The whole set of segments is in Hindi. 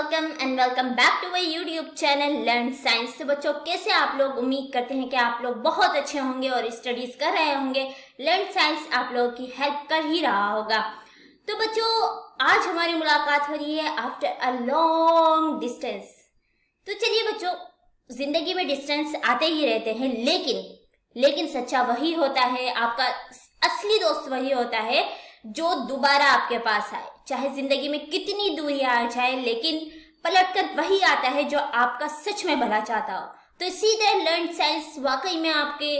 Welcome back to my YouTube channel learn science. तो बच्चों, कैसे आप लोग? उम्मीद करते हैं कि आप लोग बहुत अच्छे होंगे और स्टडीज कर रहे होंगे। लर्न साइंस आप लोगों की हेल्प कर ही रहा होगा। तो बच्चों, आज हमारी मुलाकात हो रही है आफ्टर अ लॉन्ग डिस्टेंस। तो चलिए बच्चों, जिंदगी में डिस्टेंस आते ही रहते हैं, लेकिन सच्चा वही होता है, आपका असली दोस्त वही होता है जो दोबारा आपके पास आए। चाहे जिंदगी में कितनी दूरी आ जाए, लेकिन पलटकर वही आता है जो आपका सच में भला चाहता हो। तो इसी तरह लर्न साइंस वाकई में आपके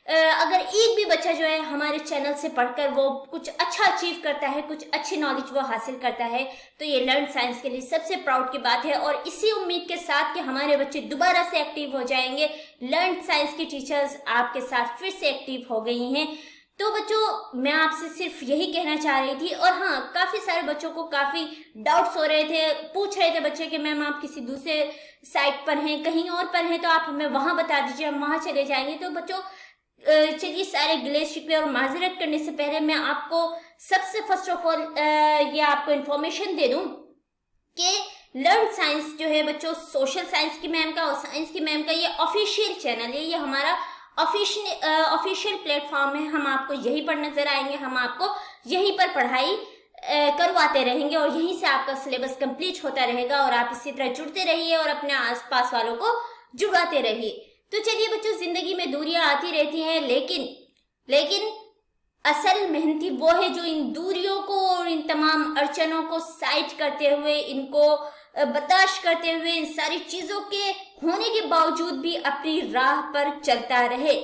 अगर एक भी बच्चा जो है हमारे चैनल से पढ़कर वो कुछ अच्छा अचीव करता है, कुछ अच्छी नॉलेज वो हासिल करता है, तो ये लर्न साइंस के लिए सबसे प्राउड की बात है। और इसी उम्मीद के साथ कि हमारे बच्चे दोबारा से एक्टिव हो जाएंगे, लर्न साइंस की टीचर्स आपके साथ फिर से एक्टिव हो गई हैं। तो बच्चों, मैं आपसे सिर्फ यही कहना चाह रही थी। और हाँ, काफी सारे बच्चों को काफी डाउट्स हो रहे थे, पूछ रहे थे बच्चे कि मैम आप किसी दूसरे साइट पर हैं, कहीं और पर हैं, तो आप हमें वहां बता दीजिए, हम वहां चले जाएंगे। तो बच्चों, चलिए सारे गिले शिकवे और माजरत करने से पहले मैं आपको सबसे फर्स्ट ऑफ ऑल ये आपको इन्फॉर्मेशन दे दूं कि लर्न साइंस जो है बच्चों, सोशल साइंस की मैम का और साइंस की मैम का ये ऑफिशियल चैनल है, ये हमारा ऑफिशियल प्लेटफॉर्म है। हम आपको यहीं पर नजर आएंगे, हम आपको यहीं पर पढ़ाई करवाते रहेंगे और यहीं से आपका सिलेबस कंप्लीट होता रहेगा। और आप इसी तरह जुड़ते रहिए और अपने आसपास वालों को जुड़ाते रहिए। तो चलिए बच्चों, जिंदगी में दूरियां आती रहती हैं, लेकिन असल मेहनती वो है जो इन दूरियों को और इन तमाम अड़चनों को साइड करते हुए, इनको बर्दाश्त करते हुए, इन सारी चीजों के होने के बावजूद भी अपनी राह पर चलता रहे।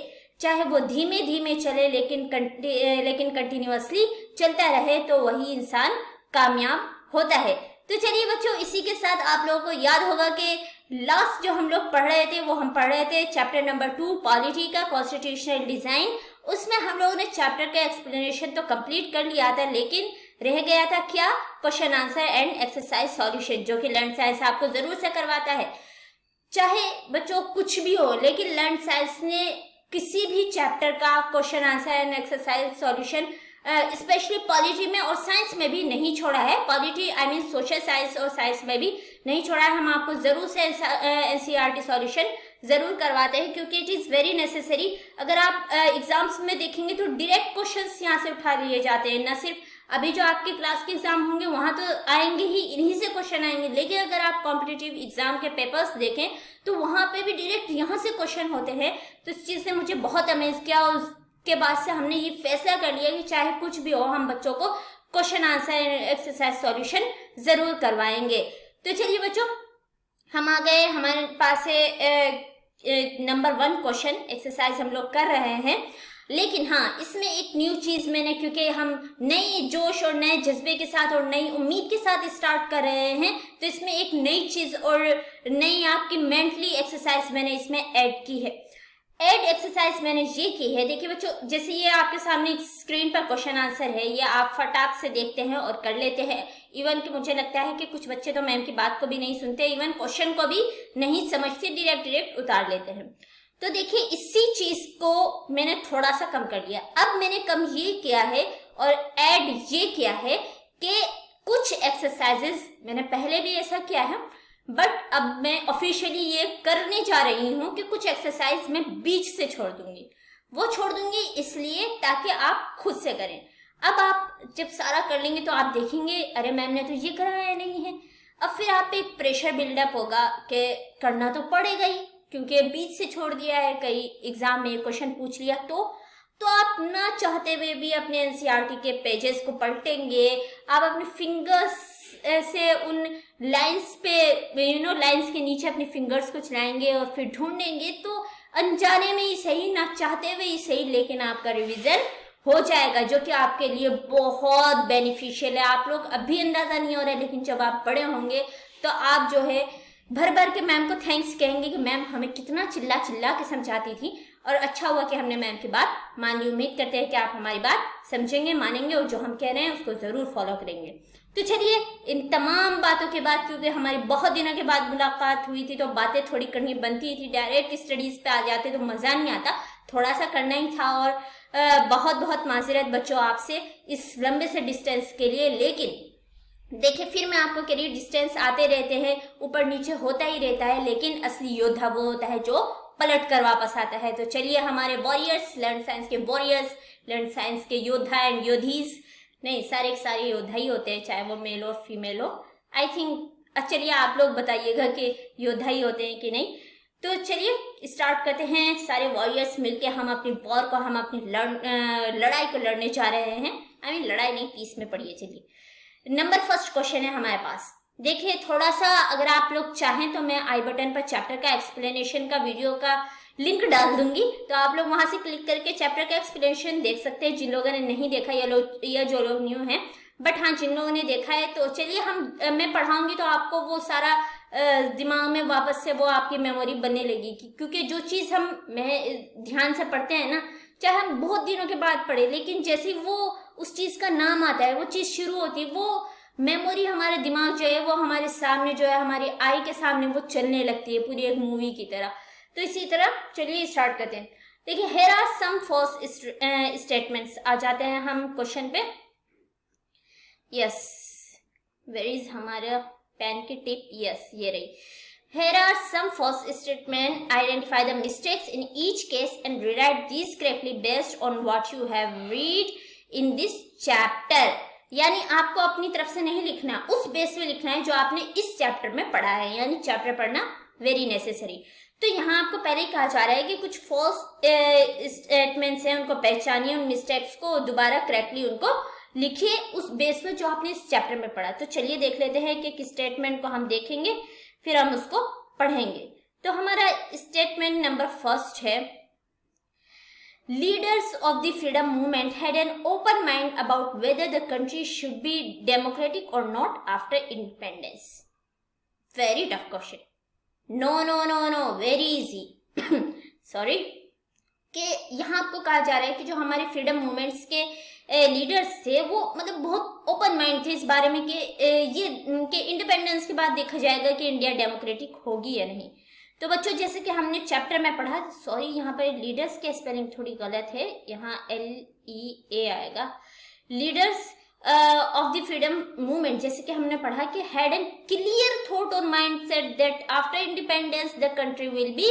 चाहे वो धीमे धीमे चले, लेकिन कंटिन्यूअसली चलता रहे, तो वही इंसान कामयाब होता है। तो चलिए बच्चों, इसी के साथ आप लोगों को याद होगा कि लास्ट जो हम लोग पढ़ रहे थे वो हम पढ़ रहे थे चैप्टर नंबर 2 पॉलिटी का, कॉन्स्टिट्यूशनल डिजाइन। उसमें हम लोगों ने चैप्टर का एक्सप्लेनेशन तो कंप्लीट कर लिया था, लेकिन रह गया था क्या? Question answer and exercise solution, जो कि लर्न साइंस आपको जरूर से करवाता है। चाहे बच्चों कुछ भी हो, लेकिन लर्न साइंस ने किसी भी चैप्टर का question answer and exercise solution specially polity में और साइंस में भी नहीं छोड़ा है। Polity I mean social science और साइंस में भी नहीं छोड़ा है। हम आपको जरूर से एनसीईआरटी सॉल्यूशन जरूर करवाते हैं, क्योंकि इट इज वेरी नेसेसरी। अगर आप एग्जाम्स में देखेंगे तो डायरेक्ट क्वेश्चंस यहाँ से उठा लिए जाते हैं। न सिर्फ अभी जो आपके क्लास के एग्जाम होंगे वहां तो आएंगे ही, इन्हीं से क्वेश्चन आएंगे, लेकिन अगर आप कॉम्पिटिटिव एग्जाम के पेपर्स देखें तो वहां पे भी डायरेक्ट यहाँ से क्वेश्चन होते हैं। तो इस चीज ने मुझे बहुत अमेज किया और उसके बाद से हमने ये फैसला कर लिया कि चाहे कुछ भी हो, हम बच्चों को क्वेश्चन आंसर एक्सरसाइज सॉल्यूशन जरूर करवाएंगे। तो चलिए बच्चों, हम आ गए, हमारे पास है नंबर 1 क्वेश्चन एक्सरसाइज हम लोग कर रहे हैं। लेकिन हाँ, इसमें एक न्यू चीज मैंने, क्योंकि हम नई जोश और नए जज्बे के साथ और नई उम्मीद के साथ स्टार्ट कर रहे हैं, तो इसमें एक नई चीज और नई आपकी मेंटली एक्सरसाइज मैंने इसमें ऐड की है। एक्सरसाइज मैंने ये की है, देखिए बच्चों, जैसे ये आपके सामने स्क्रीन पर क्वेश्चन आंसर है, ये आप फटाक से देखते हैं और कर लेते हैं। इवन कि मुझे लगता है कि कुछ बच्चे तो मैम की बात को भी नहीं सुनते, इवन क्वेश्चन को भी नहीं समझते, डायरेक्ट उतार लेते हैं। तो देखिए, इसी चीज को मैंने थोड़ा सा कम कर लिया। अब मैंने कम ये किया है और ऐड ये किया है कि कुछ एक्सरसाइजेस मैंने पहले भी ऐसा किया है, बट अब मैं ऑफिशियली ये करने जा रही हूँ कि कुछ एक्सरसाइज मैं बीच से छोड़ दूंगी। वो छोड़ दूंगी इसलिए ताकि आप खुद से करें। अब आप जब सारा कर लेंगे तो आप देखेंगे, अरे मैम ने तो ये कराया नहीं है। अब फिर आप पे एक प्रेशर बिल्डअप होगा कि करना तो पड़ेगा ही, क्योंकि बीच से छोड़ दिया है, कई एग्जाम में क्वेश्चन पूछ लिया तो आप ना चाहते हुए भी अपने एनसीईआरटी के पेजेस को पलटेंगे। आप अपने फिंगर्स से उन लाइंस पे लाइंस के नीचे अपने फिंगर्स को चलाएंगे और फिर ढूंढेंगे, तो अनजाने में ही सही, ना चाहते हुए ही सही, लेकिन आपका रिवीजन हो जाएगा, जो कि आपके लिए बहुत बेनिफिशियल है। आप लोग अभी अंदाजा नहीं हो रहा है, लेकिन जब आप बड़े होंगे तो आप जो है भर भर के मैम को थैंक्स कहेंगे कि मैम हमें कितना चिल्ला चिल्ला के समझाती थी और अच्छा हुआ कि हमने मैम की बात मान ली। उम्मीद करते हैं कि आप हमारी बात समझेंगे, मानेंगे और जो हम कह रहे हैं उसको जरूर फॉलो करेंगे। तो चलिए, इन तमाम बातों के बाद, क्योंकि हमारी बहुत दिनों के बाद मुलाकात हुई थी तो बातें थोड़ी करनी बनती थी, डायरेक्ट स्टडीज पे आ जाते तो मजा नहीं आता, थोड़ा सा करना ही था। और बहुत बहुत माजरत बच्चों आपसे इस लंबे से डिस्टेंस के लिए, लेकिन देखिए फिर मैं आपको करिए डिस्टेंस आते रहते हैं, ऊपर नीचे होता ही रहता है, लेकिन असली योद्धा वो होता है जो पलट कर वापस आता है। तो चलिए हमारे वॉरियर्स, लर्न साइंस के वॉरियर्स, लर्न साइंस के योद्धा एंड योधीज, नहीं सारे सारे योद्धा ही होते हैं, चाहे वो मेल हो फीमेल हो, आई थिंक। चलिए आप लोग बताइएगा कि योद्धा ही होते हैं कि नहीं। तो चलिए स्टार्ट करते हैं। सारे वॉरियर्स मिलके हम अपनी वॉर को, हम अपनी लड़ाई को लड़ने जा रहे हैं। आई मीन लड़ाई नहीं, पीस में पढ़िए। चलिए नंबर फर्स्ट क्वेश्चन है हमारे पास। देखिए थोड़ा सा अगर आप लोग चाहें तो मैं आई बटन पर चैप्टर का एक्सप्लेनेशन का वीडियो का लिंक डाल दूंगी, तो आप लोग वहां से क्लिक करके चैप्टर का एक्सप्लेनेशन देख सकते हैं, जिन लोगों ने नहीं देखा या जो लोग न्यू हैं। बट हाँ, जिन लोगों ने देखा है तो चलिए मैं पढ़ाऊंगी तो आपको वो सारा दिमाग में वापस से वो आपकी मेमोरी बनने लगेगी। क्योंकि जो चीज हम ध्यान से पढ़ते हैं ना, चाहे हम बहुत दिनों के बाद पढ़े, लेकिन जैसे वो उस चीज का नाम आता है, वो चीज शुरू होती है, वो मेमोरी हमारे दिमाग जो है वो हमारे सामने जो है, हमारी आई के सामने वो चलने लगती है पूरी एक मूवी की तरह। तो इसी तरह चलिए स्टार्ट करते हैं। देखिए here are some false statements। आ जाते हैं हम क्वेश्चन पे। यस, वेयर इज हमारा पेन की टिप? यस, ये रही। Here are some false statements. Identify the mistakes in each case and rewrite these correctly based on what you have read in this chapter। यानी आपको अपनी तरफ से नहीं लिखना, उस बेस पे लिखना है जो आपने इस चैप्टर में पढ़ा है, यानी चैप्टर पढ़ना वेरी नेसेसरी। तो यहाँ आपको पहले ही कहा जा रहा है कि कुछ फॉल्स स्टेटमेंट्स हैं, उनको पहचानिए, उन मिस्टेक्स को दोबारा करेक्टली उनको लिखिए उस बेस पे जो आपने इस चैप्टर में पढ़ा। तो चलिए देख लेते हैं कि किस स्टेटमेंट को हम देखेंगे, फिर हम उसको पढ़ेंगे। तो हमारा स्टेटमेंट नंबर फर्स्ट है, leaders of the freedom movement had an open mind about whether the country should be democratic और not after independence. Very tough question. No no no no, very easy. Sorry, कि यहाँ आपको कहा जा रहा है कि जो हमारे फ्रीडम मूवमेंट्स के लीडर्स थे वो मतलब बहुत ओपन माइंड थे इस बारे में कि ये कि इंडिपेंडेंस के बाद देखा जाएगा कि इंडिया डेमोक्रेटिक होगी या नहीं। तो बच्चों जैसे कि हमने चैप्टर में पढ़ा, सॉरी यहाँ पर लीडर्स के स्पेलिंग थोड़ी गलत है, यहाँ LEA आएगा। Leaders of the freedom movement, जैसे कि हमने पढ़ा कि हैड एन क्लियर थॉट और mindset that after independence the country will be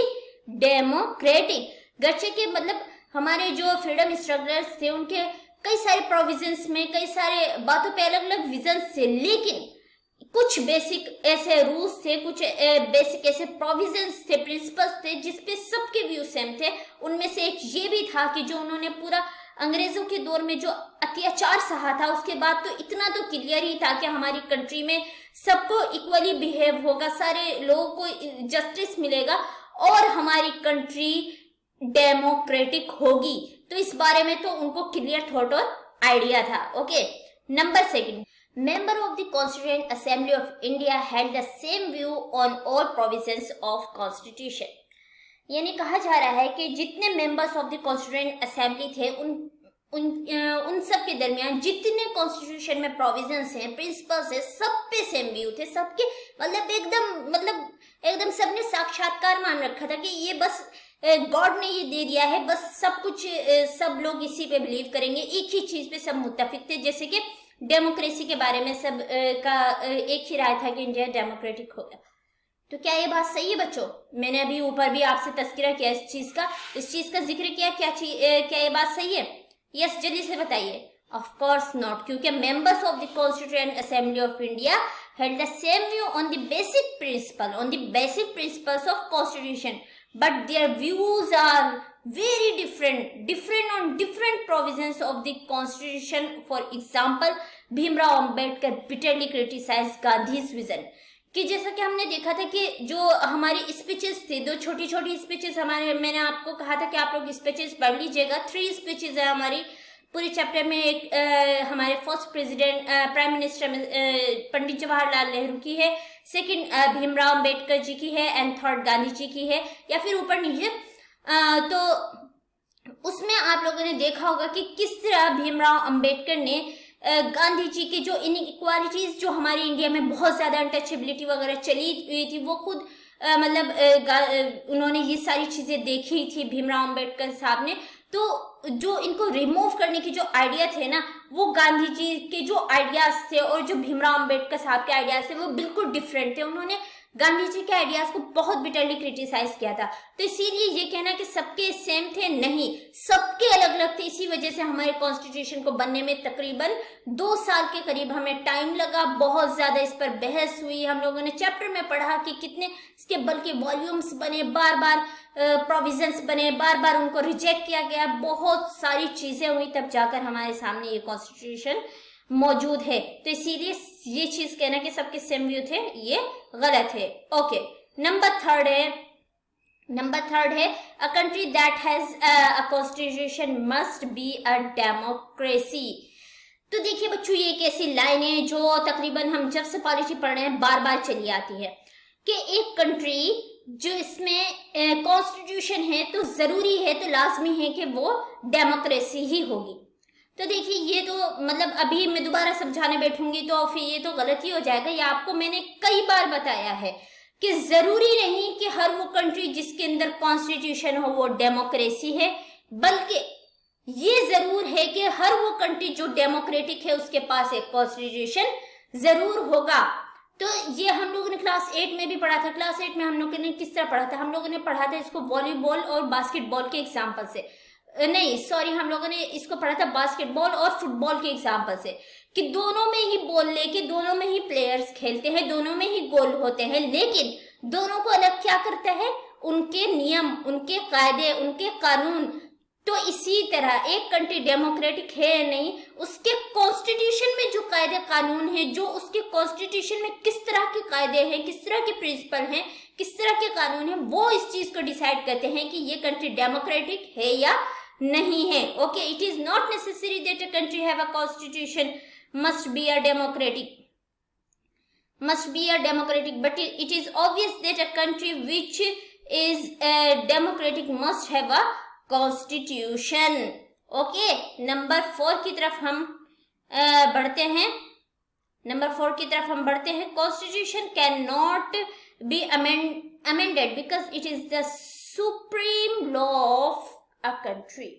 democratic. गर्चे के मतलब हमारे जो फ्रीडम स्ट्रगलर्स थे उनके कई सारे प्रोविजंस में, कई सारे बातों पे अलग अलग विजन्स थे, लेकिन कुछ बेसिक ऐसे रूल्स थे, कुछ बेसिक ऐसे प्रोविजंस थे, प्रिंसिपल्स थे जिसपे सबके व्यू सेम थे। उनमें से एक ये भी था कि जो उन्होंने पूरा अंग्रेजों के दौर में जो अत्याचार सहा था, उसके बाद तो इतना तो क्लियर ही था कि हमारी कंट्री में सबको इक्वली बिहेव होगा, सारे लोगों को जस्टिस मिलेगा और हमारी कंट्री डेमोक्रेटिक होगी। तो इस बारे में तो उनको क्लियर थॉट और आइडिया था। Okay, number second, member of the constituent assembly of India had the same view on all provisions of constitution. यानी कहा जा रहा है कि जितने members of the constituent assembly थे उन सब के दरमियान जितने कॉन्स्टिट्यूशन में प्रोविजंस हैं, प्रिंसिपल्स हैं, सब पे सेम व्यू थे सबके। मतलब एकदम सबने साक्षात्कार मान रखा था कि ये बस गॉड ने ये दे दिया है, बस सब कुछ सब लोग इसी पे बिलीव करेंगे, एक ही चीज पे सब मुत्तफिक थे। जैसे कि डेमोक्रेसी के बारे में सब का एक ही राय था कि इंडिया डेमोक्रेटिक होगा। तो क्या ये बात सही है बच्चों? मैंने अभी ऊपर भी आपसे तस्करा किया इस चीज का जिक्र किया, क्या ये बात सही है? यस, जल्दी से बताइए। ऑफ कोर्स नॉट, क्योंकि members of the constituent assembly of India had the same view on the basic principles of constitution, but their views are very different on different provisions of the constitution. For example, Bhimrao Ambedkar bitterly criticized Gandhi's vision। कि जैसा कि हमने देखा था कि जो हमारी स्पीचेस थी, दो छोटी छोटी स्पीचेस हमारे, मैंने आपको कहा था कि आप लोग स्पीचेस पढ़ लीजिएगा। 3 स्पीचेस है हमारी पूरे चैप्टर में। एक हमारे first president prime minister Pandit Jawaharlal Nehru की है, सेकंड भीमराव अंबेडकर जी की है एंड थर्ड गांधी जी की है, या फिर ऊपर नीचे। तो उसमें आप लोगों ने देखा होगा कि किस तरह भीमराव अंबेडकर ने गांधी जी की जो इनइक्वालिटीज जो हमारे इंडिया में बहुत ज्यादा अनटचेबिलिटी वगैरह चली हुई थी, वो खुद उन्होंने ये सारी चीजें देखी थी भीमराव अंबेडकर साहब ने। तो जो इनको रिमूव करने की जो आइडिया थे ना, वो गांधी जी के जो आइडियाज थे और जो भीमराव अंबेडकर साहब के आइडियाज थे वो बिल्कुल डिफरेंट थे। उन्होंने गांधी जी के आइडियाज को बहुत बिटरली क्रिटिसाइज किया था। तो इसीलिए ये कहना कि सबके सेम थे, नहीं, सबके अलग अलग थे। इसी वजह से हमारे कॉन्स्टिट्यूशन को बनने में तकरीबन 2 साल के करीब हमें टाइम लगा। बहुत ज्यादा इस पर बहस हुई, हम लोगों ने चैप्टर में पढ़ा कि कितने इसके बल्कि वॉल्यूम्स बने, बार बार प्रोविजंस बने, बार बार उनको रिजेक्ट किया गया, बहुत सारी चीजें हुई, तब जाकर हमारे सामने ये कॉन्स्टिट्यूशन मौजूद है। तो इसीलिए ये चीज कहना कि सबके सेम व्यू थे, ये गलत है। ओके, नंबर थर्ड है a country that has a constitution must be a democracy. तो देखिए बच्चों, ये एक ऐसी लाइन है जो तकरीबन हम जब से पॉलिटी पढ़ रहे हैं बार बार चली आती है कि एक कंट्री जो इसमें कॉन्स्टिट्यूशन है तो जरूरी है, तो लाजमी है कि वो डेमोक्रेसी ही होगी। तो देखिए ये तो मतलब अभी मैं दोबारा समझाने बैठूंगी तो फिर ये तो गलत ही हो जाएगा। ये आपको मैंने कई बार बताया है कि जरूरी नहीं कि हर वो कंट्री जिसके अंदर कॉन्स्टिट्यूशन हो वो डेमोक्रेसी है, बल्कि ये जरूर है कि हर वो कंट्री जो डेमोक्रेटिक है उसके पास एक कॉन्स्टिट्यूशन जरूर होगा। तो ये हम लोगों ने क्लास 8 में भी पढ़ा था। क्लास 8 में हम लोगों ने किस तरह पढ़ा था? हम लोगों ने पढ़ा था इसको वॉलीबॉल और बास्केटबॉल के एग्जाम्पल से, नहीं सॉरी, हम लोगों ने इसको पढ़ा था बास्केटबॉल और फुटबॉल के एग्जाम्पल से, कि दोनों में ही बॉल लेके दोनों में ही प्लेयर्स खेलते हैं, दोनों में ही गोल होते हैं, लेकिन दोनों को अलग क्या करता है? उनके नियम, उनके कायदे, उनके कानून। तो इसी तरह एक कंट्री डेमोक्रेटिक है या नहीं, उसके कॉन्स्टिट्यूशन में जो कायदे कानून है, जो उसके कॉन्स्टिट्यूशन में किस तरह के कायदे हैं, किस तरह के प्रिंसिपल हैं, किस तरह के कानून हैं, वो इस चीज को डिसाइड करते हैं कि ये कंट्री डेमोक्रेटिक है या नहीं है। Okay, it is not necessary that a country have a constitution must be a democratic, but it is obvious that a country which is democratic must have a constitution. Okay, number 4 की तरफ हम बढ़ते हैं। Constitution cannot be amended because it is the supreme law of a country.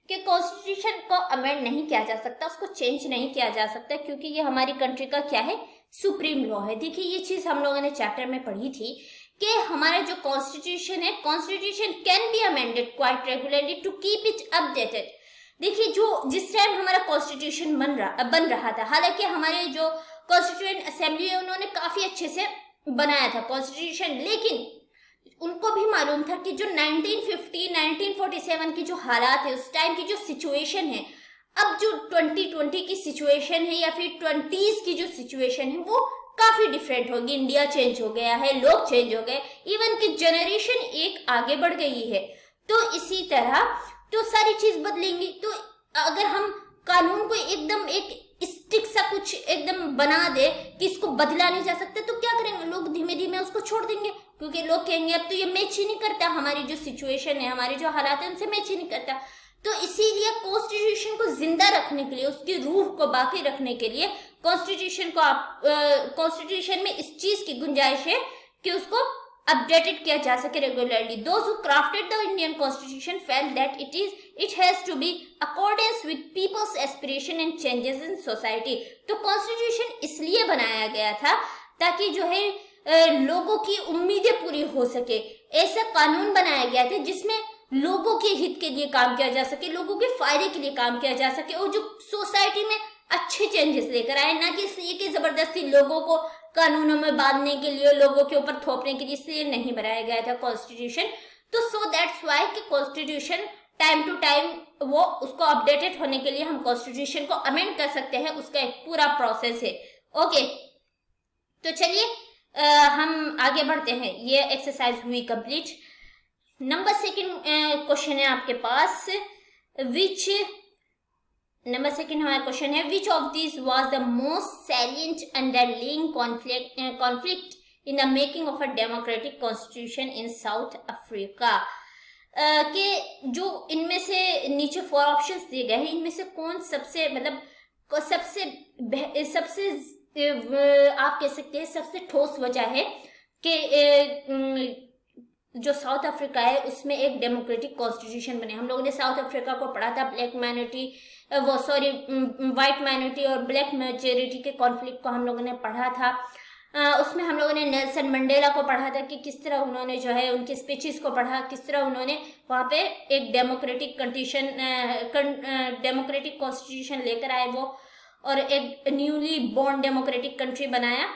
कि कॉन्स्टिट्यूशन को अमेंड नहीं किया जा सकता, उसको चेंज नहीं किया जा सकता, क्योंकि ये हमारी कंट्री का क्या है? सुप्रीम लॉ है। देखिए ये चीज हम लोगों ने चैप्टर में पढ़ी थी कि हमारा जो कॉन्स्टिट्यूशन है, constitution can be amended quite regularly to keep it updated. देखिए जो जिस टाइम हमारा कॉन्स्टिट्यूशन बन रहा था, हालांकि हमारे जो कॉन्स्टिट्यूएंट असेंबली है उन्होंने काफी अच्छे से बनाया था कॉन्स्टिट्यूशन, लेकिन उनको भी मालूम था कि जो 1950 1947 की जो हालात है, उस टाइम की जो सिचुएशन है, अब जो 2020 की सिचुएशन है या फिर 20s की जो सिचुएशन है वो काफी डिफरेंट होगी। इंडिया चेंज हो गया है, लोग चेंज हो गए, इवन की जनरेशन एक आगे बढ़ गई है। तो इसी तरह तो सारी चीज बदलेंगी। तो अगर हम कानून को एकदम एक स्टिक सा कुछ एकदम बना दे कि इसको बदला नहीं जा सकता, तो क्या करेंगे? लोग धीमे धीमे उसको छोड़ देंगे, क्योंकि लोग कहेंगे अब तो ये मैच ही नहीं करता, हमारी जो सिचुएशन है, हमारे जो हालात है उनसे मैच ही नहीं करता। तो इसीलिए कॉन्स्टिट्यूशन को जिंदा रखने के लिए, उसकी रूह को बाकी रखने के लिए कॉन्स्टिट्यूशन में इस चीज की गुंजाइश है कि उसको अपडेटेड किया जा सके regularly. Those who crafted the Indian Constitution felt that it has to be accordance with people's aspiration and changes in society. तो कॉन्स्टिट्यूशन इसलिए बनाया गया था ताकि जो है लोगों की उम्मीदें पूरी हो सके। ऐसा कानून बनाया गया था जिसमें लोगों के हित के लिए काम किया जा सके, लोगों के फायदे के लिए काम किया जा सके, और जो सोसाइटी में अच्छे चेंजेस लेकर आए, ना कि इसलिए कि जबरदस्ती लोगों को कानूनों में बांधने के लिए, लोगों के ऊपर थोपने के लिए इसलिए नहीं बनाया गया था कॉन्स्टिट्यूशन। तो सो दैट्स वाई कि कॉन्स्टिट्यूशन टाइम टू टाइम वो उसको अपडेटेड होने के लिए हम कॉन्स्टिट्यूशन को अमेंड कर सकते हैं, उसका एक पूरा प्रोसेस है। ओके, तो चलिए हम आगे बढ़ते हैं। ये एक्सरसाइज हुई कंप्लीट। नंबर 2 क्वेश्चन है आपके पास, नंबर 2 हमारा क्वेश्चन है, which of this was the most salient underlying conflict in the making of a democratic constitution in south Africa. कि जो इनमें से नीचे 4 ऑप्शंस दिए गए हैं, इनमें से कौन सबसे मतलब सबसे आप कह सकते हैं सबसे ठोस वजह है कि जो साउथ अफ्रीका है उसमें एक डेमोक्रेटिक कॉन्स्टिट्यूशन बने। हम लोगों ने साउथ अफ्रीका को पढ़ा था ब्लैक माइनॉरिटी, वो सॉरी वाइट माइनॉरिटी और ब्लैक मेजोरिटी के कॉन्फ्लिक्ट को हम लोगों ने पढ़ा था। उसमें हम लोगों ने नेल्सन मंडेला को पढ़ा था कि किस तरह उन्होंने जो है उनके स्पीचेस को पढ़ा, किस तरह उन्होंने वहाँ पे एक डेमोक्रेटिक कॉन्स्टिट्यूशन लेकर आए वो, और एक न्यूली बोर्न डेमोक्रेटिक कंट्री बनाया।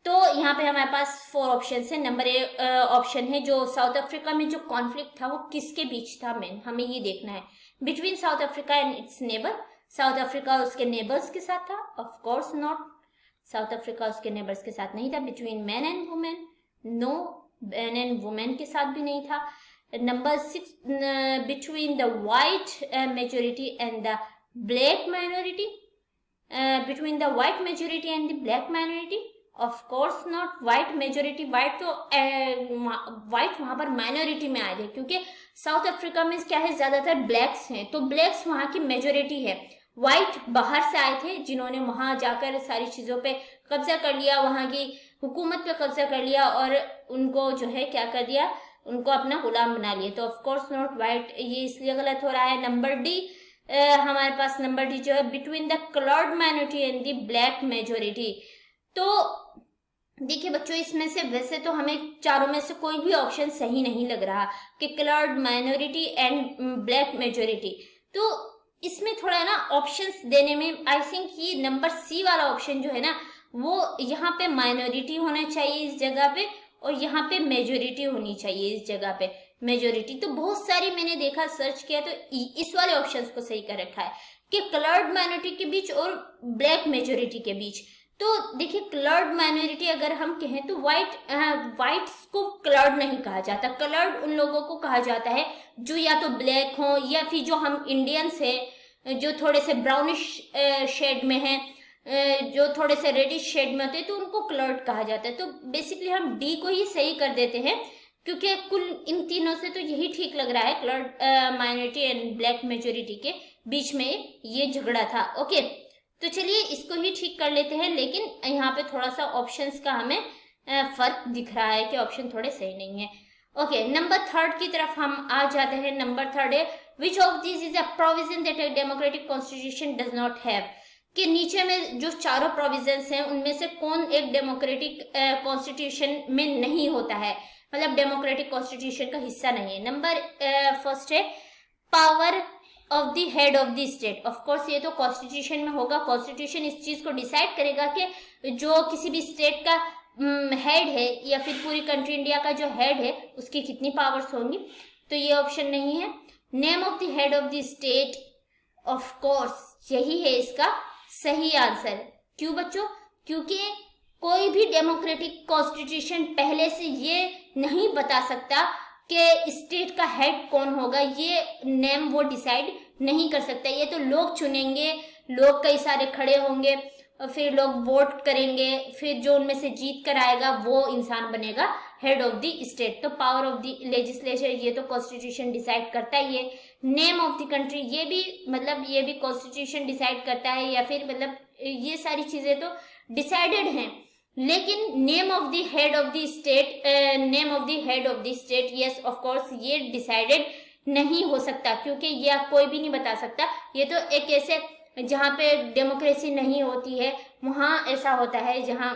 तो यहाँ पे हमारे पास 4 ऑप्शन है। नंबर ए ऑप्शन है जो साउथ अफ्रीका में जो कॉन्फ्लिक्ट था वो किसके बीच था, मेन हमें ये देखना है। Between South Africa and its neighbour, South Africa उसके नेबर्स के साथ था? Of course not, South Africa उसके नेबर्स के साथ नहीं था। Between man and women, no, man and women के साथ भी नहीं था। Number 6, between the white majority and the black minority, between the white majority and the black minority, of course not. White majority, white तो वाइट वहां पर माइनॉरिटी में आए थे, क्योंकि साउथ अफ्रीका में क्या है, ज्यादातर ब्लैक्स हैं, तो ब्लैक्स वहां की मेजोरिटी है। वाइट बाहर से आए थे जिन्होंने वहां जाकर सारी चीजों पे कब्जा कर लिया, वहां की हुकूमत पे कब्जा कर लिया और उनको जो है क्या कर दिया, उनको अपना गुलाम बना लिया। तो ऑफ कोर्स नॉट वाइट, ये इसलिए गलत हो रहा है। नंबर डी, हमारे पास नंबर डी जो है between the coloured minority and the black majority. तो देखिए बच्चों, इसमें से वैसे तो हमें चारों में से कोई भी ऑप्शन सही नहीं लग रहा कि coloured minority and black majority. तो इसमें थोड़ा ना ऑप्शंस देने में आई थिंक ये नंबर सी वाला ऑप्शन जो है ना, वो यहाँ पे माइनॉरिटी होना चाहिए इस जगह पे, और यहाँ पे मेजोरिटी होनी चाहिए इस जगह पे, मेजोरिटी। तो बहुत सारी मैंने देखा, सर्च किया, तो इस वाले ऑप्शंस को सही कर रखा है कि कलर्ड माइनॉरिटी के बीच और ब्लैक मेजोरिटी के बीच। तो देखिए, कलर्ड माइनॉरिटी अगर हम कहें तो वाइट्स को कलर्ड नहीं कहा जाता। कलर्ड उन लोगों को कहा जाता है जो या तो ब्लैक हो या फिर जो हम इंडियंस हैं जो थोड़े से ब्राउनिश शेड में हैं, जो थोड़े से रेडिश शेड में होते हैं, तो उनको कलर्ड कहा जाता है। तो बेसिकली हम डी को ही सही कर देते हैं, क्योंकि कुल इन तीनों से तो यही ठीक लग रहा है, coloured minority and black majority के बीच में ये झगड़ा था। ओके, तो चलिए इसको ही ठीक कर लेते हैं, लेकिन यहाँ पे थोड़ा सा ऑप्शंस का हमें फर्क दिख रहा है कि ऑप्शन थोड़े सही नहीं है। ओके, नंबर 3 की तरफ हम आ जाते हैं। नंबर 3 है which of this is a provision that a democratic constitution does not have. कि नीचे में जो चारों प्रोविजंस हैं उनमें से कौन एक डेमोक्रेटिक कॉन्स्टिट्यूशन में नहीं होता है, मतलब डेमोक्रेटिक कॉन्स्टिट्यूशन का हिस्सा नहीं है। नंबर 1 है power of the head of the state. Of course ये तो कॉन्स्टिट्यूशन में होगा, कॉन्स्टिट्यूशन इस चीज को डिसाइड करेगा कि जो किसी भी स्टेट का हेड है या फिर पूरी कंट्री इंडिया का जो हेड है उसकी कितनी पावर्स होंगी, तो ये ऑप्शन नहीं है। Name of the head of the state, of course यही है इसका सही आंसर। क्यों बच्चों? क्योंकि कोई भी डेमोक्रेटिक कॉन्स्टिट्यूशन पहले से ये नहीं बता सकता कि स्टेट का हेड कौन होगा, ये नेम वो डिसाइड नहीं कर सकता। ये तो लोग चुनेंगे, लोग कई सारे खड़े होंगे और फिर लोग वोट करेंगे, फिर जो उनमें से जीत कर आएगा वो इंसान बनेगा हेड ऑफ द स्टेट। तो पावर ऑफ द लेजिस्लेचर ये तो कॉन्स्टिट्यूशन डिसाइड करता ही है। नेम ऑफ द कंट्री ये भी मतलब ये भी कॉन्स्टिट्यूशन डिसाइड करता है, या फिर मतलब ये सारी चीजें तो डिसाइडेड हैं। लेकिन name of the head of the state, name of the head of the state, yes of course ये डिसाइडेड नहीं हो सकता, क्योंकि यह कोई भी नहीं बता सकता। ये तो एक ऐसे जहाँ पे डेमोक्रेसी नहीं होती है वहाँ ऐसा होता है, जहाँ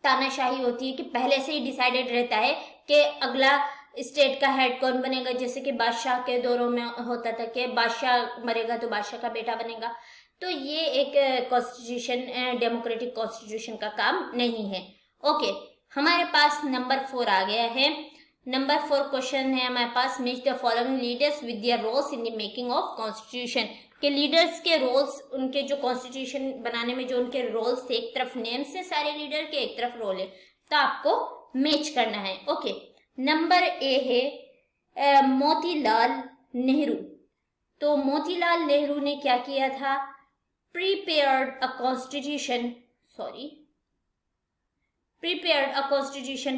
तानाशाही होती है कि पहले से ही डिसाइडेड रहता है कि अगला स्टेट का हेड कौन बनेगा। जैसे कि बादशाह के दौरों में होता था कि बादशाह मरेगा तो बादशाह का बेटा बनेगा। तो ये एक कॉन्स्टिट्यूशन, डेमोक्रेटिक कॉन्स्टिट्यूशन का काम नहीं है। ओके, हमारे पास नंबर 4 आ गया है। नंबर 4 क्वेश्चन है हमारे पास, match the following leaders with their roles in the making of constitution. के लीडर्स के रोल्स, उनके जो कॉन्स्टिट्यूशन बनाने में जो उनके रोल्स थे, एक तरफ नेम्स है सारे लीडर के, एक तरफ रोल है, तो आपको मैच करना है। ओके, नंबर ए है मोतीलाल नेहरू। तो मोतीलाल नेहरू ने क्या किया था? prepared a constitution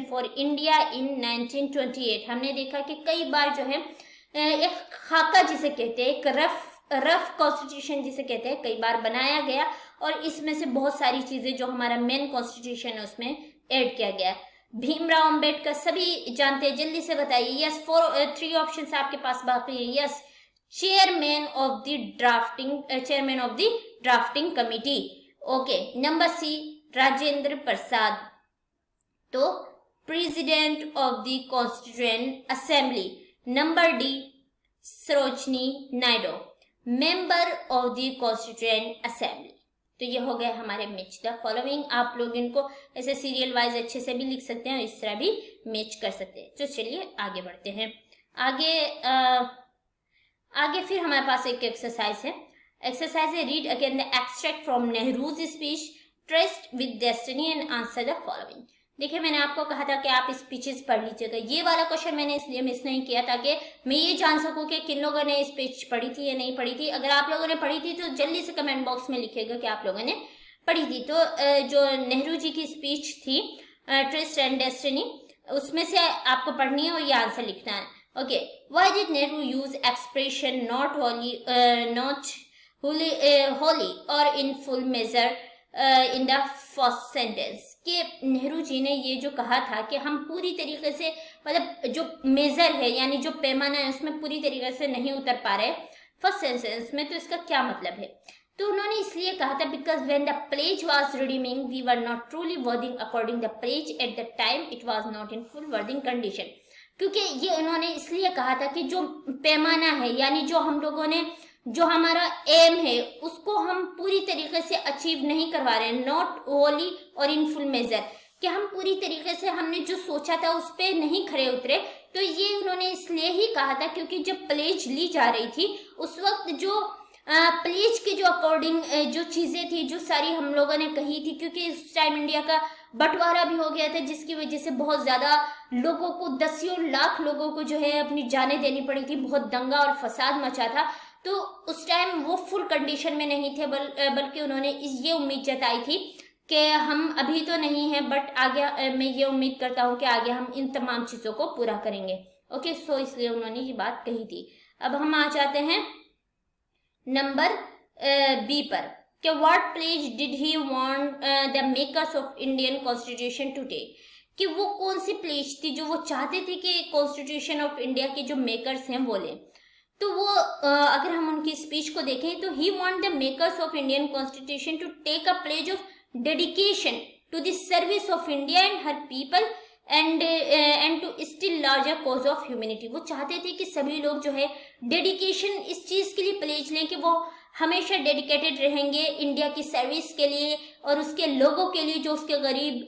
for India in 1928। हमने देखा कि कई बार जो है एक खाका जिसे कहते हैं, एक रफ कॉन्स्टिट्यूशन जिसे कहते हैं, कई बार बनाया गया और इसमें से बहुत सारी चीजें जो हमारा मेन कॉन्स्टिट्यूशन है उसमें ऐड किया गया। भीमराव अंबेडकर, सभी जानते हैं, जल्दी से बताइए। यस, 3 ऑप्शंस आपके पास बाकी है। Yes, chairman of the drafting committee. Okay, number C Rajendra Prasad, तो president of the constituent assembly. Number D Sarojini Naidu, member of the constituent assembly. तो ये हो गए हमारे मैच द फॉलोइंग। आप लोग इनको ऐसे सीरियल वाइज अच्छे से भी लिख सकते हैं और इस तरह भी मैच कर सकते हैं। तो चलिए आगे बढ़ते हैं। आगे फिर हमारे पास एक एक्सरसाइज है। एक्सरसाइज है, read again the extract from Nehru's speech trust with destiny and answer the following. देखिए, मैंने आपको कहा था कि आप स्पीचेस पढ़ लीजिएगा। ये वाला क्वेश्चन मैंने इसलिए मिस नहीं किया ताकि मैं ये जान सकूं कि किन लोगों ने स्पीच पढ़ी थी या नहीं पढ़ी थी। अगर आप लोगों ने पढ़ी थी तो जल्दी से कमेंट बॉक्स में लिखिएगा कि आप लोगों ने पढ़ी थी। तो जो नेहरू जी की स्पीच थी ट्रस्ट एंड डेस्टिनी, उसमें से आपको पढ़नी है और ये आंसर लिखना है। Okay, why did Nehru use expression not wholly और in full measure in the first sentence, कि नेहरू जी ने ये जो कहा था कि हम पूरी तरीके से, मतलब जो मेजर है यानी जो पैमाना है उसमें पूरी तरीके से नहीं उतर पा रहे फर्स्ट सेंटेंस में, तो इसका क्या मतलब है। तो उन्होंने इसलिए कहा था because when the pledge was redeeming we were not truly worthing according the pledge at the time it was not in full worthing condition. क्योंकि ये उन्होंने इसलिए कहा था कि जो पैमाना है यानी जो हम लोगों ने, जो हमारा एम है उसको हम पूरी तरीके से अचीव नहीं करवा रहे हैं, नॉट होली और इन फुल मेजर, कि हम पूरी तरीके से हमने जो सोचा था उस पर नहीं खरे उतरे। तो ये उन्होंने इसलिए ही कहा था क्योंकि जब प्लेज ली जा रही थी उस वक्त जो प्लेज के जो अकॉर्डिंग जो चीजें थी, जो सारी हम लोगों ने कही थी, क्योंकि इस टाइम इंडिया का बंटवारा भी हो गया था जिसकी वजह से बहुत ज्यादा लोगों को, दसियों लाख लोगों को जो है अपनी जानें देनी पड़ी थी, बहुत दंगा और फसाद मचा था। तो उस टाइम वो फुल कंडीशन में नहीं थे, बल्कि उन्होंने ये उम्मीद जताई थी कि हम अभी तो नहीं है बट आगे मैं ये उम्मीद करता हूँ कि आगे हम इन तमाम चीज़ों को पूरा करेंगे। ओके, सो इसलिए उन्होंने ये बात कही थी। अब हम आ जाते हैं नंबर बी पर, कि what pledge did he want the makers of Indian constitution to take, कि वो कौन सी प्लेज थी जो वो चाहते थे कि कॉन्स्टिट्यूशन ऑफ इंडिया के जो मेकर्स हैं वो लें। तो वो अगर हम उनकी स्पीच को देखें तो he want the makers of Indian constitution to take a pledge of dedication to the service of India and her people and to still larger cause of humanity. वो चाहते थे कि सभी लोग जो है डेडिकेशन इस चीज़ के लिए प्लेज लें कि वो हमेशा डेडिकेटेड रहेंगे इंडिया की सर्विस के लिए और उसके लोगों के लिए, जो उसके गरीब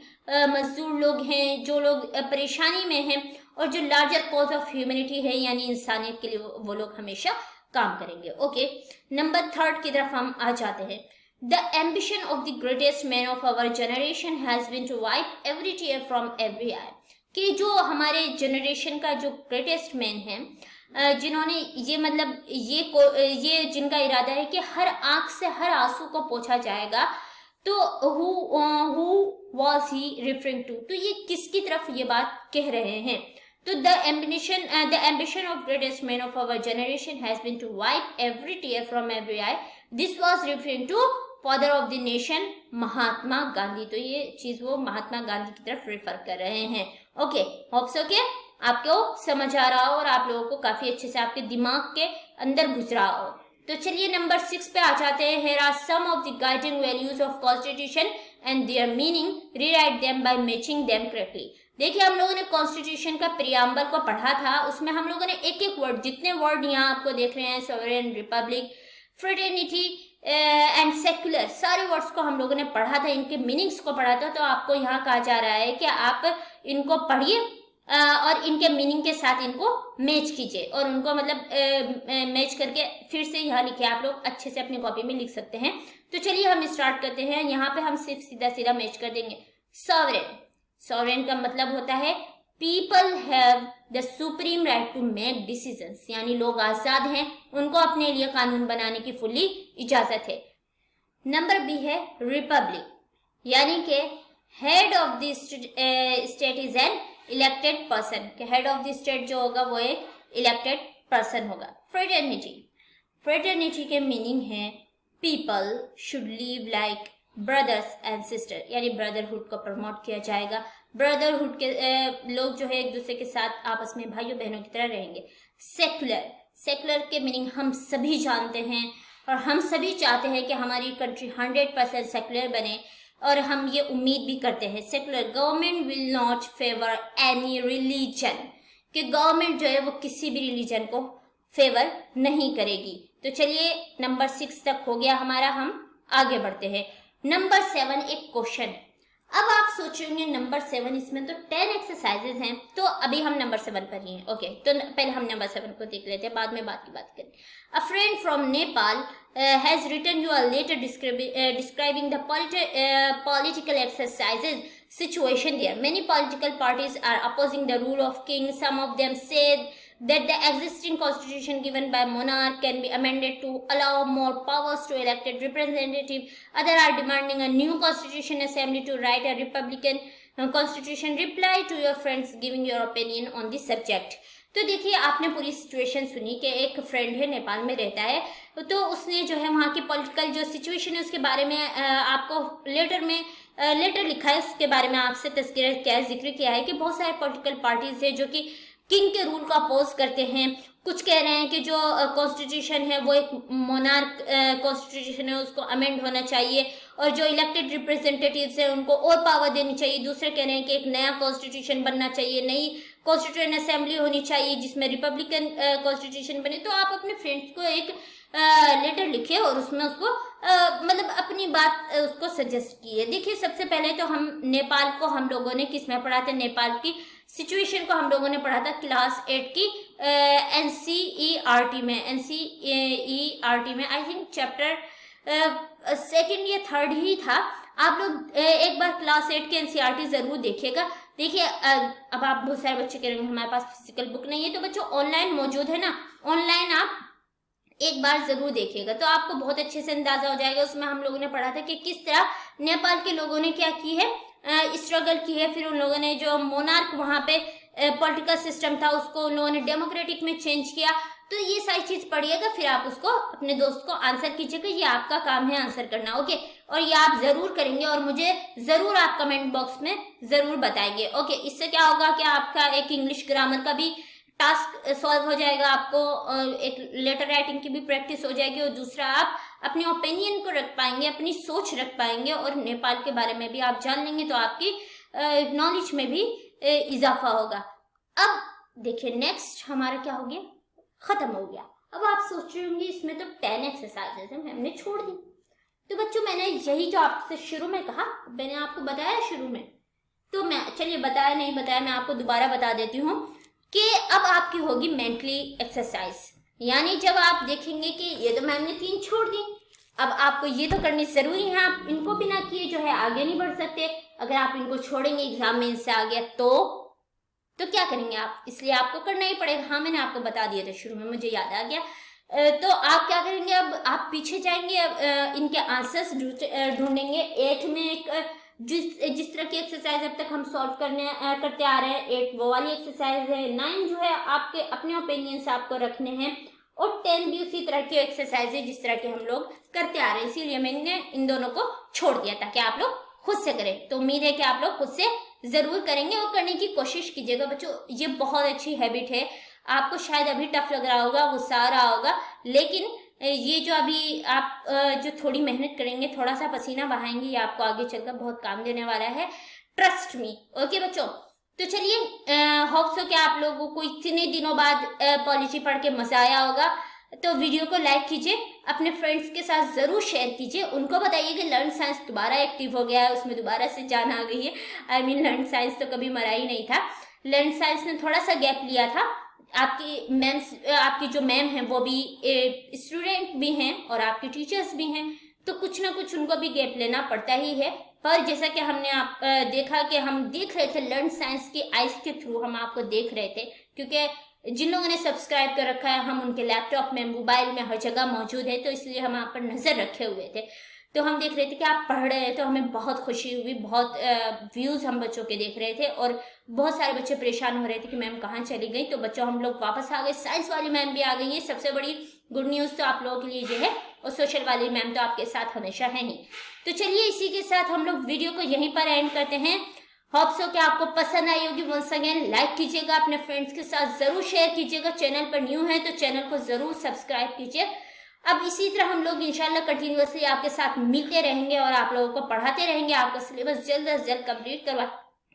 मजदूर लोग हैं, जो लोग परेशानी में हैं, और जो लार्जर कॉज ऑफ ह्यूमैनिटी है यानी इंसानियत के लिए वो लोग हमेशा काम करेंगे। ओके, नंबर 3 की तरफ हम आ जाते हैं। The ambition of the greatest man of our generation has been to wipe every tear from every eye, कि जो हमारे जनरेशन का जो ग्रेटेस्ट मैन है, जिन्होंने ये मतलब ये जिनका इरादा है कि हर आंख से हर आंसू को पोंछा जाएगा, तो who was he referring to, तो ये किसकी तरफ ये बात कह रहे हैं। तो the ambition of greatest man of our generation has been to wipe every tear from every eye. This was referring to father of the nation Mahatma Gandhi. तो ये चीज वो महात्मा गांधी की तरफ रेफर कर रहे हैं। ओके, होप्स ओके आपको समझ आ रहा हो और आप लोगों को काफी अच्छे से आपके दिमाग के अंदर घुस रहा हो। तो चलिए नंबर 6 पे आ जाते हैं। Here are some of the guiding values of constitution and their meaning. Rewrite them by matching them correctly. देखिए, हम लोगों ने कॉन्स्टिट्यूशन का प्रियम्बल को पढ़ा था, उसमें हम लोगों ने एक एक वर्ड, जितने वर्ड यहाँ आपको देख रहे हैं, sovereign, Republic, fraternity and secular, सारे वर्ड्स को हम लोगों ने पढ़ा था, इनके मीनिंग्स को पढ़ा था। तो आपको यहाँ कहा जा रहा है कि आप इनको पढ़िए और इनके मीनिंग के साथ इनको मैच कीजिए और उनको मतलब मैच करके फिर से यहाँ लिखिए। आप लोग अच्छे से अपनी कॉपी में लिख सकते हैं। तो चलिए हम स्टार्ट करते हैं। यहाँ पे हम सिर्फ सीधा सीधा मैच कर देंगे। सॉवरेन, सॉवरेन का मतलब होता है people have the supreme right to make decisions, यानी लोग आजाद हैं, उनको अपने लिए कानून बनाने की फुल्ली इजाजत है। नंबर बी है रिपब्लिक, यानी कि head of the state is an elected person, के हेड ऑफ द स्टेट जो होगा वो एक इलेक्टेड पर्सन होगा। फ्रेटर्निटी, फ्रेटर्निटी के मीनिंग है people should live like brothers and sister, यानी ब्रदरहुड को प्रमोट किया जाएगा, ब्रदरहुड के लोग जो है एक दूसरे के साथ आपस में भाइयों बहनों की तरह रहेंगे। सेक्युलर, सेक्युलर के मीनिंग हम सभी जानते हैं और हम सभी चाहते हैं कि हमारी कंट्री 100% सेक्युलर बने, और हम ये उम्मीद भी करते हैं। Secular, government will not favour any religion, कि गवर्नमेंट जो है वो किसी भी रिलीजन को फेवर नहीं करेगी। तो चलिए नंबर 6 तक हो गया हमारा, हम आगे बढ़ते हैं। नंबर 7 एक क्वेश्चन। अब आप सोच रहे होंगे नंबर 7, इसमें तो 10 एक्सरसाइजेज हैं, तो अभी हम नंबर 7 पर ही हैं। ओके, तो पहले हम नंबर 7 को देख लेते हैं, बाद में बात करें। अ friend from Nepal has written you a letter describing the political exercises situation there. Many political parties are opposing the rule of king. Some of them said that the existing constitution given by monarch can be amended to allow more powers to elected representative. Others are demanding a new constitution assembly to write a republican constitution. Reply to your friends giving your opinion on this subject. तो देखिए, आपने पूरी सिचुएशन सुनी कि एक फ्रेंड है, नेपाल में रहता है, तो उसने जो है वहाँ की पॉलिटिकल जो सिचुएशन है उसके बारे में आपको लेटर लिखा है, उसके बारे में आपसे तस्करा किया है, जिक्र किया है कि बहुत सारे पॉलिटिकल पार्टीज है जो कि किंग के रूल को अपोज करते हैं। कुछ कह रहे हैं कि जो कॉन्स्टिट्यूशन है वो एक मोनार्क कॉन्स्टिट्यूशन है, उसको अमेंड होना चाहिए, और जो इलेक्टेड रिप्रेजेंटेटिव्स हैं उनको और पावर देनी चाहिए। दूसरे कह रहे हैं कि एक नया कॉन्स्टिट्यूशन बनना चाहिए, नई कॉन्स्टिट्यूएंट असेंबली होनी चाहिए जिसमें रिपब्लिकन कॉन्स्टिट्यूशन बने। तो आप अपने फ्रेंड्स को एक लेटर लिखिए और उसमें उसको मतलब अपनी बात उसको सजेस्ट कीजिए। देखिए, सबसे पहले तो हम नेपाल को हम लोगों ने किस में पढ़ा था, नेपाल की सिचुएशन को हम लोगों ने पढ़ा था क्लास 8 की NCERT में। NCERT में आई थिंक चैप्टर 2nd या 3rd ही था। आप लोग एक बार क्लास 8 के NCERT जरूर देखिएगा। देखिए, अब आप बहुत सारे बच्चे कह रहे हैं हमारे पास फिजिकल बुक नहीं है, तो बच्चों ऑनलाइन मौजूद है ना, ऑनलाइन आप एक बार जरूर देखिएगा तो आपको बहुत अच्छे से अंदाजा हो जाएगा। उसमें हम लोगों ने पढ़ा था कि किस तरह नेपाल के लोगों ने क्या की है, स्ट्रगल की है। फिर उन लोगों ने जो मोनार्क वहां पे पॉलिटिकल सिस्टम था उसको उन लोगों ने डेमोक्रेटिक में चेंज किया। तो ये सारी चीज पढ़िएगा, फिर आप उसको अपने दोस्त को आंसर कीजिएगा। ये आपका काम है आंसर करना, ओके। और ये आप जरूर करेंगे और मुझे जरूर आप कमेंट बॉक्स में जरूर बताएंगे, ओके। इससे क्या होगा कि आपका एक इंग्लिश ग्रामर का भी टास्क सॉल्व हो जाएगा, आपको एक लेटर राइटिंग की भी प्रैक्टिस हो जाएगी, और दूसरा आप अपनी ओपिनियन को रख पाएंगे, अपनी सोच रख पाएंगे, और नेपाल के बारे में भी आप जान लेंगे तो आपकी नॉलेज में भी इजाफा होगा। अब देखिए नेक्स्ट हमारा क्या हो गया, खत्म हो गया। अब आप सोच रहे होंगे इसमें तो 10 एक्सरसाइजेज हैं, हमने छोड़ दी। तो बच्चों मैंने यही जो आपसे शुरू में कहा, मैंने आपको बताया शुरू में, तो मैं चलिए बताया नहीं बताया मैं आपको दोबारा बता देती हूँ कि अब आपकी होगी मेंटली एक्सरसाइज। यानी जब आप देखेंगे कि ये तो मैंने 3 छोड़ दी, अब आपको ये तो करनी जरूरी है, आप इनको बिना किए जो है आगे नहीं बढ़ सकते। अगर आप इनको छोड़ेंगे एग्जाम में इनसे आ गया तो क्या करेंगे आप, इसलिए आपको करना ही पड़ेगा। हाँ मैंने आपको बता दिया था शुरू में, मुझे याद आ गया। तो आप क्या करेंगे, अब आप पीछे जाएंगे, इनके आंसर्स ढूंढेंगे। 8 में एक जिस तरह की एक्सरसाइज अब तक हम सॉल्व करते आ रहे हैं, 8 वो वाली एक्सरसाइज है। 9 जो है आपके अपने ओपिनियंस आपको रखने हैं, और 10 भी उसी तरह की एक्सरसाइज है जिस तरह के हम लोग करते आ रहे हैं। इसीलिए मैंने इन दोनों को छोड़ दिया ताकि आप लोग खुद से करें। तो उम्मीद है कि आप लोग खुद से जरूर करेंगे और करने की कोशिश कीजिएगा बच्चों। ये बहुत अच्छी हैबिट है, आपको शायद अभी टफ लग रहा होगा, गुस्सा आ रहा होगा, लेकिन ये जो अभी आप जो थोड़ी मेहनत करेंगे, थोड़ा सा पसीना बहाएंगे, ये आपको आगे चलकर बहुत काम देने वाला है, ट्रस्ट मी, ओके बच्चों। तो चलिए होप सो कि आप लोगों को इतने दिनों बाद पॉलिटी पढ़ के मजा आया होगा। तो वीडियो को लाइक कीजिए, अपने फ्रेंड्स के साथ जरूर शेयर कीजिए, उनको बताइए कि लर्न साइंस दोबारा एक्टिव हो गया है, उसमें दोबारा से जान आ गई है। आई मीन लर्न साइंस तो कभी मरा ही नहीं था, लर्न साइंस ने थोड़ा सा गैप लिया था। आपकी जो मैम है वो भी स्टूडेंट भी हैं और आपके टीचर्स भी हैं, तो कुछ ना कुछ उनको भी गैप लेना पड़ता ही है। पर जैसा कि हमने देखा कि हम देख रहे थे लर्न साइंस की आइज के थ्रू, हम आपको देख रहे थे, क्योंकि जिन लोगों ने सब्सक्राइब कर रखा है हम उनके लैपटॉप में, मोबाइल में, हर जगह मौजूद है, तो इसलिए हम आप पर नजर रखे हुए थे। तो हम देख रहे थे कि आप पढ़ रहे हैं, तो हमें बहुत खुशी हुई, बहुत व्यूज हम बच्चों के देख रहे थे, और बहुत सारे बच्चे परेशान हो रहे थे कि मैम कहाँ चली गई। तो बच्चों हम लोग वापस आ गए, साइंस वाली मैम भी आ गई है, सबसे बड़ी गुड न्यूज तो आप लोगों के लिए ये है, और सोशल वाली मैम तो आपके साथ हमेशा है ही। तो चलिए इसी के साथ हम लोग वीडियो को यहीं पर एंड करते हैं। होप सो कि आपको पसंद आई होगी। वंस अगेन लाइक कीजिएगा, अपने फ्रेंड्स के साथ जरूर शेयर कीजिएगा। चैनल पर न्यू है तो चैनल को जरूर सब्सक्राइब कीजिए। अब इसी तरह हम लोग इंशाल्लाह कंटिन्यूअसली आपके साथ मिलते रहेंगे और आप लोगों को पढ़ाते रहेंगे। आपका सिलेबस जल्द से जल्द कंप्लीट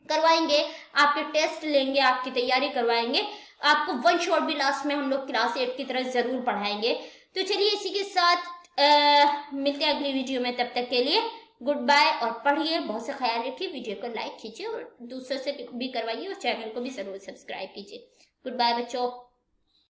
करवाएंगे, आपके टेस्ट लेंगे, आपकी तैयारी करवाएंगे। आपको वन शॉट भी लास्ट में हम लोग क्लास 8 की तरह जरूर पढ़ाएंगे। तो चलिए इसी के साथ मिलते हैं अगली वीडियो में। तब तक के लिए गुड बाय और पढ़िए, बहुत से ख्याल रखिए। वीडियो को लाइक कीजिए और दूसरों से भी करवाइए और चैनल को भी जरूर सब्सक्राइब कीजिए। गुड बाय बच्चों।